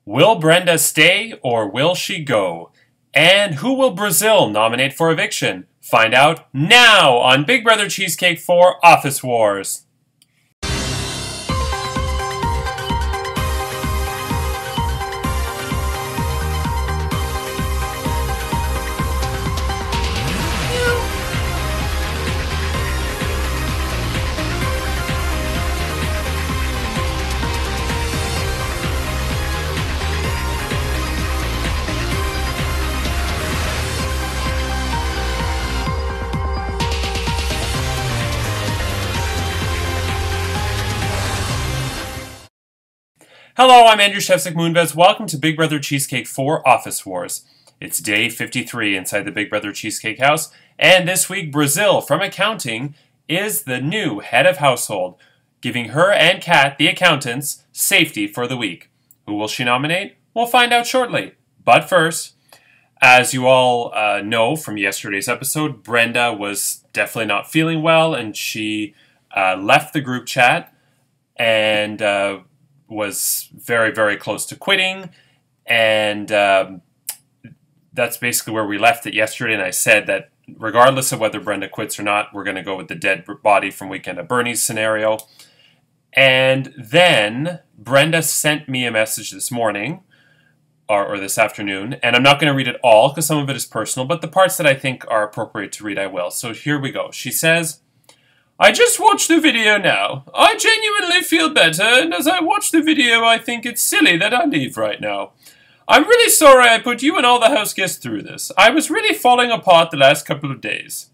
Will Brenda stay or will she go? And who will Brazil nominate for eviction? Find out now on Big Brother Cheesecake 4 Office Wars. Hello, I'm Andrew Shevsik Moonves. Welcome to Big Brother Cheesecake 4 Office Wars. It's day 53 inside the Big Brother Cheesecake house, and this week Brazil from accounting is the new head of household, giving her and Kat, the accountants, safety for the week. Who will she nominate? We'll find out shortly. But first, as you all know from yesterday's episode, Brenda was definitely not feeling well, and she left the group chat and was very, very close to quitting, and that's basically where we left it yesterday, and I said that regardless of whether Brenda quits or not, we're going to go with the dead body from Weekend at Bernie's scenario. And then Brenda sent me a message this morning, or this afternoon, and I'm not going to read it all because some of it is personal, but the parts that I think are appropriate to read I will. So here we go. She says, I just watched the video now. I genuinely feel better, and as I watch the video, I think it's silly that I leave right now. I'm really sorry I put you and all the house guests through this. I was really falling apart the last couple of days.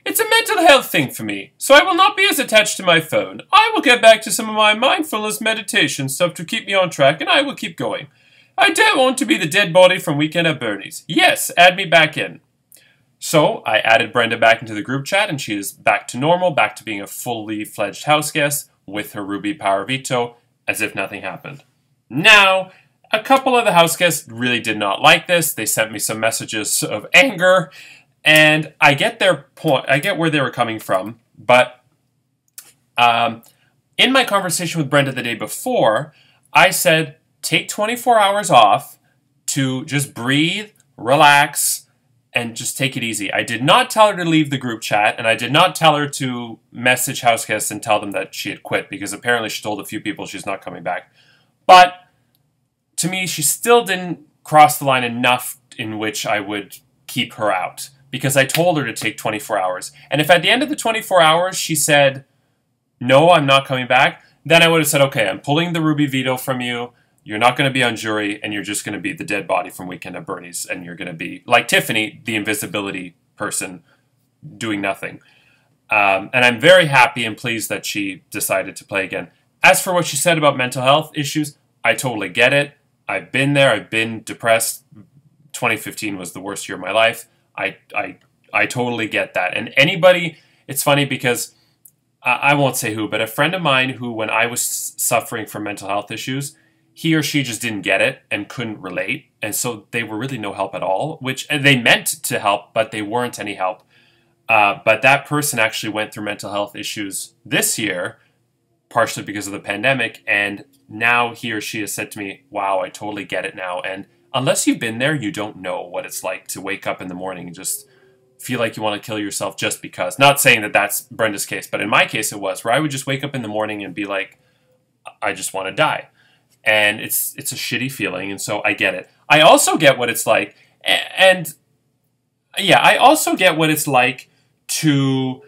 It's a mental health thing for me, so I will not be as attached to my phone. I will get back to some of my mindfulness meditation stuff to keep me on track, and I will keep going. I don't want to be the dead body from Weekend at Bernie's. Yes, add me back in. So I added Brenda back into the group chat, and she is back to normal, back to being a fully fledged house guest with her Ruby Power Veto, as if nothing happened. Now, a couple of the house guests really did not like this. They sent me some messages of anger, and I get their point. I get where they were coming from, but in my conversation with Brenda the day before, I said, take 24 hours off to just breathe, relax, and just take it easy. I did not tell her to leave the group chat, and I did not tell her to message house guests and tell them that she had quit, because apparently she told a few people she's not coming back. But to me, she still didn't cross the line enough in which I would keep her out, because I told her to take 24 hours. And if at the end of the 24 hours she said, no, I'm not coming back, then I would have said, okay, I'm pulling the Ruby veto from you. You're not going to be on jury, and you're just going to be the dead body from Weekend at Bernie's, and you're going to be, like Tiffany, the invisibility person doing nothing. And I'm very happy and pleased that she decided to play again. As for what she said about mental health issues, I totally get it. I've been there. I've been depressed. 2015 was the worst year of my life. I totally get that. And anybody, it's funny because I won't say who, but a friend of mine who, when I was suffering from mental health issues, he or she just didn't get it and couldn't relate. And so they were really no help at all, and they meant to help, but they weren't any help. But that person actually went through mental health issues this year, partially because of the pandemic. And now he or she has said to me, wow, I totally get it now. And unless you've been there, you don't know what it's like to wake up in the morning and just feel like you want to kill yourself just because. Not saying that that's Brenda's case, but in my case it was, where I would just wake up in the morning and be like, I just want to die. And it's a shitty feeling, and so I get it. I also get what it's like, and yeah, I also get what it's like to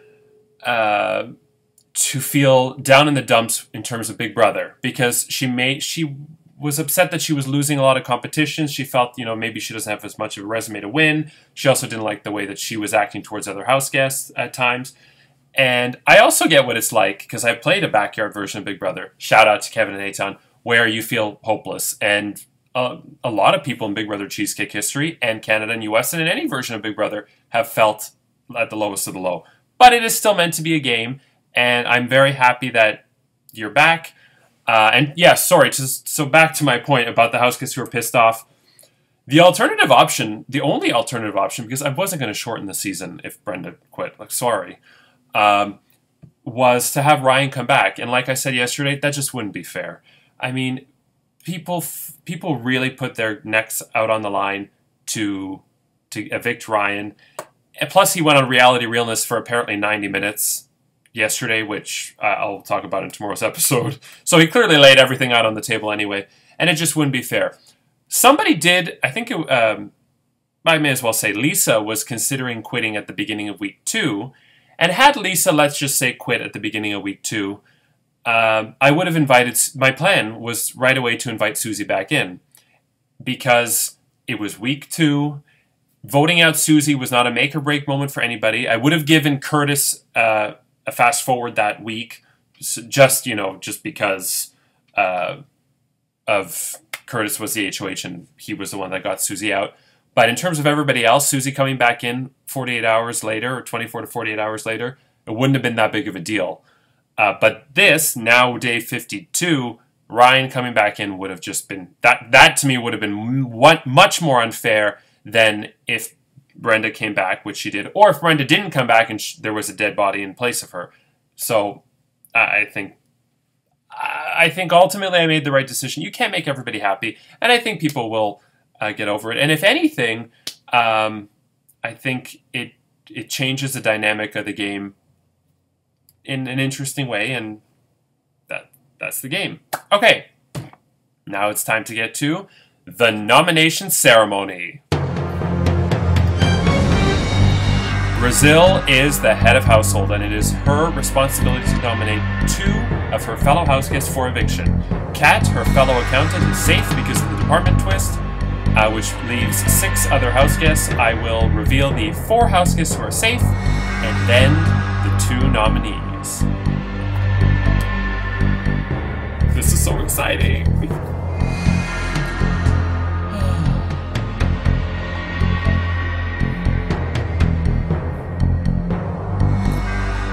feel down in the dumps in terms of Big Brother, because she was upset that she was losing a lot of competitions. She felt, maybe she doesn't have as much of a resume to win. She also didn't like the way that she was acting towards other house guests at times. And I also get what it's like, because I played a backyard version of Big Brother. Shout out to Kevin and Eitan, where you feel hopeless. And a lot of people in Big Brother Cheesecake history, and Canada and US, and in any version of Big Brother, have felt at the lowest of the low. But it is still meant to be a game, and I'm very happy that you're back. And yeah, sorry, so back to my point about the house guests who are pissed off. The alternative option, the only alternative option, because I wasn't going to shorten the season if Brenda quit, sorry, was to have Ryan come back. And like I said yesterday, that just wouldn't be fair. I mean, people really put their necks out on the line to evict Ryan. And plus, he went on Reality Realness for apparently 90 minutes yesterday, which I'll talk about in tomorrow's episode. So he clearly laid everything out on the table anyway, and it just wouldn't be fair. Somebody did, I think I may as well say Lisa was considering quitting at the beginning of week 2, and had Lisa, let's just say, quit at the beginning of week 2, I would have invited, my plan was right away to invite Susie back in, because it was week 2. Voting out Susie was not a make or break moment for anybody. I would have given Curtis a fast forward that week, just because of Curtis was the HOH and he was the one that got Susie out. But in terms of everybody else, Susie coming back in 48 hours later, or 24 to 48 hours later, it wouldn't have been that big of a deal. But this, now day 52, Ryan coming back in would have just been, that to me would have been much more unfair than if Brenda came back, which she did, or if Brenda didn't come back and there was a dead body in place of her. So I think ultimately I made the right decision. You can't make everybody happy, and I think people will get over it. And if anything, I think it changes the dynamic of the game in an interesting way, and that's the game. Okay, now it's time to get to the nomination ceremony. Brazil is the head of household, and it is her responsibility to nominate 2 of her fellow house guests for eviction. Kat, her fellow accountant, is safe because of the department twist, which leaves 6 other house guests. I will reveal the 4 house guests who are safe, and then the 2 nominees. This is so exciting.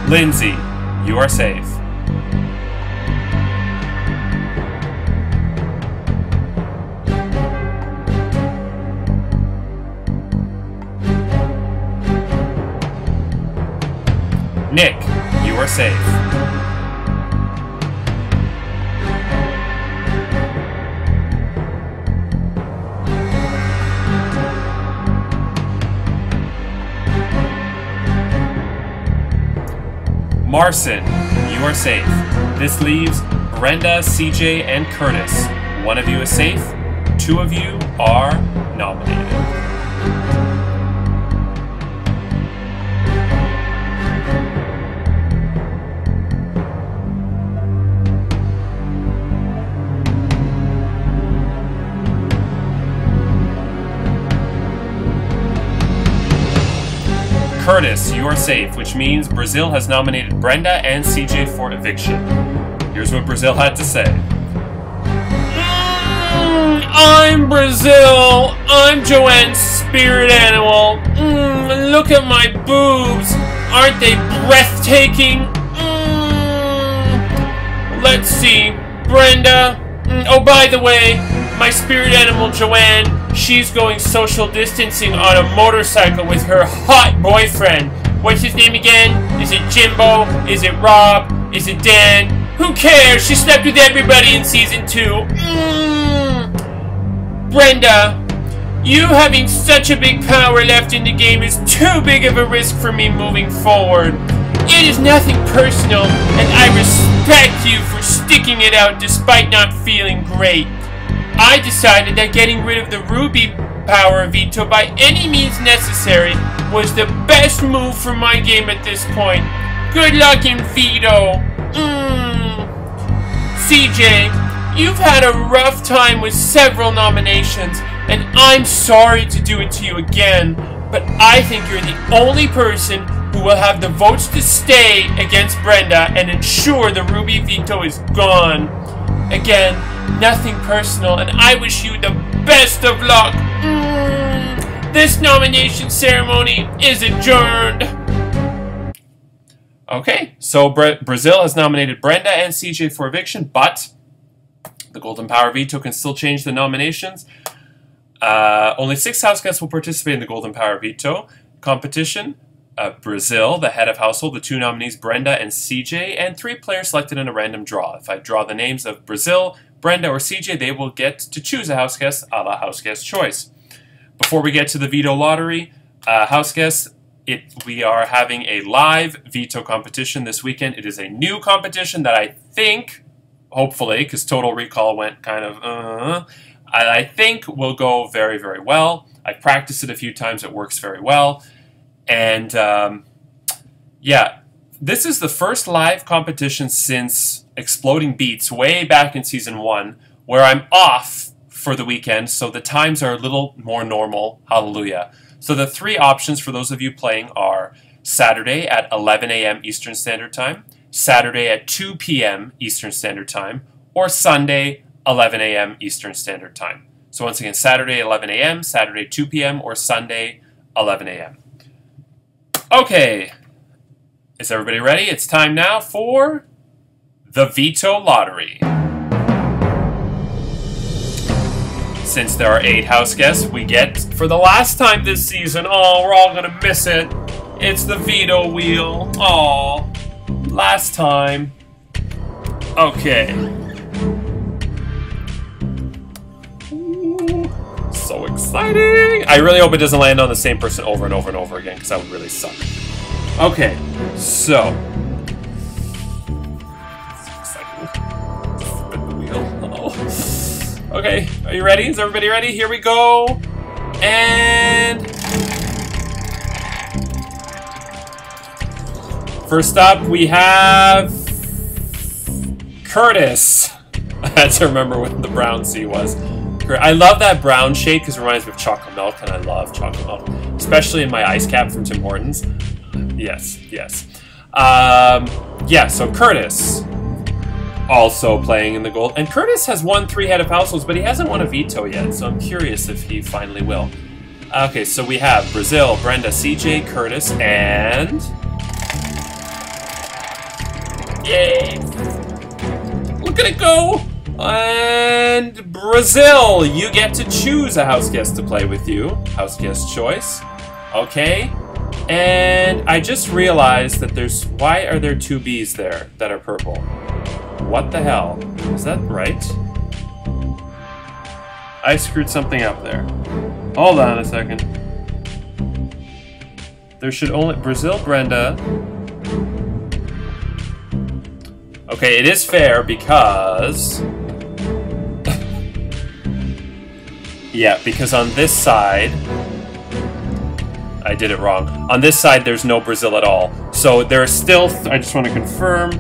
Lindsay, you are safe. Nick, you are safe. Marcin, you are safe. This leaves Brenda, CJ, and Curtis. 1 of you is safe. 2 of you are nominated. Curtis, you are safe, which means Brazil has nominated Brenda and CJ for eviction. Here's what Brazil had to say. I'm Brazil. I'm Joanne's spirit animal. Look at my boobs. Aren't they breathtaking? Let's see. Brenda. Oh, by the way, my spirit animal Joanne, she's going social distancing on a motorcycle with her hot boyfriend. What's his name again? Is it Jimbo? Is it Rob? Is it Dan? Who cares? She slept with everybody in season 2. Brenda, you having such a big power left in the game is too big of a risk for me moving forward. It is nothing personal, and I respect you for sticking it out despite not feeling great. I decided that getting rid of the Ruby power veto by any means necessary was the best move for my game at this point. Good luck in Veto. CJ, you've had a rough time with several nominations, and I'm sorry to do it to you again, but I think you're the only person who will have the votes to stay against Brenda and ensure the Ruby veto is gone. Again, nothing personal, and I wish you the best of luck. This nomination ceremony is adjourned. Okay, so Brazil has nominated Brenda and CJ for eviction, but the Golden Power veto can still change the nominations. Only 6 house guests will participate in the Golden Power veto competition. Brazil, the head of household, the 2 nominees, Brenda and CJ, and 3 players selected in a random draw. If I draw the names of Brazil, Brenda, or CJ, they will get to choose a house guest a la house guest choice. Before we get to the Veto lottery, house guests, we are having a live Veto competition this weekend. It is a new competition that I think, hopefully, because Total Recall went kind of, I think will go very, very well. I've practiced it a few times. It works very well. And, yeah, this is the first live competition since Exploding Beats way back in Season 1 where I'm off for the weekend, so the times are a little more normal. Hallelujah. So the 3 options for those of you playing are Saturday at 11 a.m. Eastern Standard Time, Saturday at 2 p.m. Eastern Standard Time, or Sunday 11 a.m. Eastern Standard Time. So once again, Saturday 11 a.m., Saturday 2 p.m., or Sunday 11 a.m. Okay, is everybody ready? It's time now for the Veto Lottery. Since there are 8 house guests, we get, for the last time this season, oh, we're all gonna miss it, it's the Veto Wheel. Oh, last time. Okay. Ooh, so exciting! I really hope it doesn't land on the same person over and over and over again, because that would really suck. Okay, so. Spin the wheel. Oh. Okay, are you ready? Is everybody ready? Here we go. And first up, we have Curtis. I had to remember what the brown C was. I love that brown shade because it reminds me of chocolate milk, and I love chocolate milk, especially in my ice cap from Tim Hortons. Yes, yes. Yeah, so Curtis. Also playing in the gold. And Curtis has won 3 Head of Households, but he hasn't won a Veto yet, so I'm curious if he finally will. Okay, so we have Brazil, Brenda, CJ, Curtis, and... Yay! Look at it go! And Brazil, you get to choose a house guest to play with you. House guest choice. Okay. And I just realized that there's... Why are there 2 Bs there that are purple? What the hell? Is that right? I screwed something up there. Hold on a second. There should only... Brazil, Brenda. Okay, it is fair because... yeah, because on this side... I did it wrong. On this side, there's no Brazil at all. So there are still... I just want to confirm...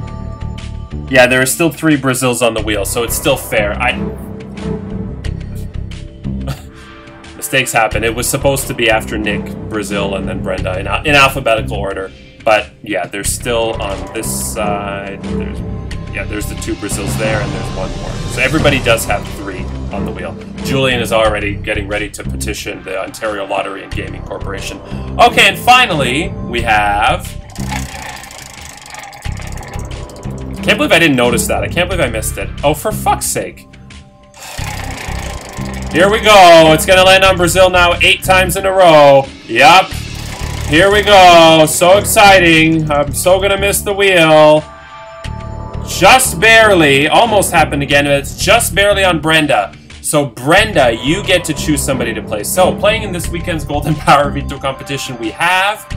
Yeah, there are still 3 Brazils on the wheel, so it's still fair. Mistakes happen. It was supposed to be after Nick, Brazil, and then Brenda in alphabetical order. But yeah, there's still on this side. There's the 2 Brazils there, and there's 1 more. So everybody does have 3 on the wheel. Julian is already getting ready to petition the Ontario Lottery and Gaming Corporation. Okay, and finally we have. Can't believe I didn't notice that. I can't believe I missed it. Oh, for fuck's sake. Here we go. It's going to land on Brazil now 8 times in a row. Yup. Here we go. So exciting. I'm so going to miss the wheel. Just barely. Almost happened again. It's just barely on Brenda. So, Brenda, you get to choose somebody to play. So, playing in this weekend's Golden Power Veto competition, we have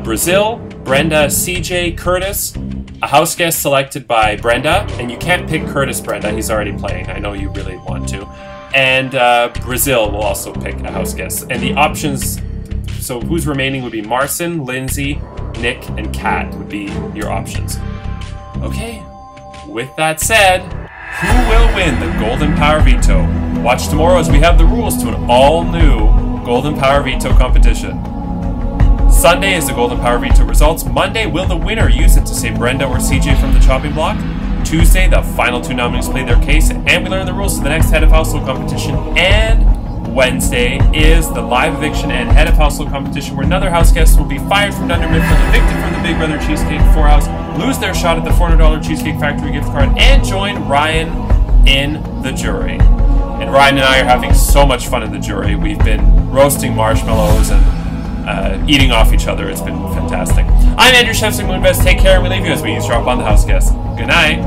Brazil, Brenda, CJ, Curtis, a house guest selected by Brenda, and you can't pick Curtis, Brenda, he's already playing, I know you really want to, and Brazil will also pick a house guest, and the options, so who's remaining would be Marcin, Lindsay, Nick, and Kat would be your options. Okay, with that said, who will win the Golden Power Veto? Watch tomorrow as we have the rules to an all-new Golden Power Veto competition. Sunday is the Golden Power Veto results. Monday, will the winner use it to save Brenda or CJ from the chopping block? Tuesday, the final 2 nominees play their case, and we learn the rules to the next Head of Household competition. And Wednesday is the live eviction and Head of Household competition, where another house guest will be fired from Dunder Mifflin, evicted from the Big Brother Cheesecake 4-house, lose their shot at the $400 Cheesecake Factory gift card, and join Ryan in the jury. And Ryan and I are having so much fun in the jury. We've been roasting marshmallows and eating off each other. It's been fantastic. I'm Andrew Chefs and Moonbest. Take care, and we leave you as we eavesdrop on the house guest. Good night.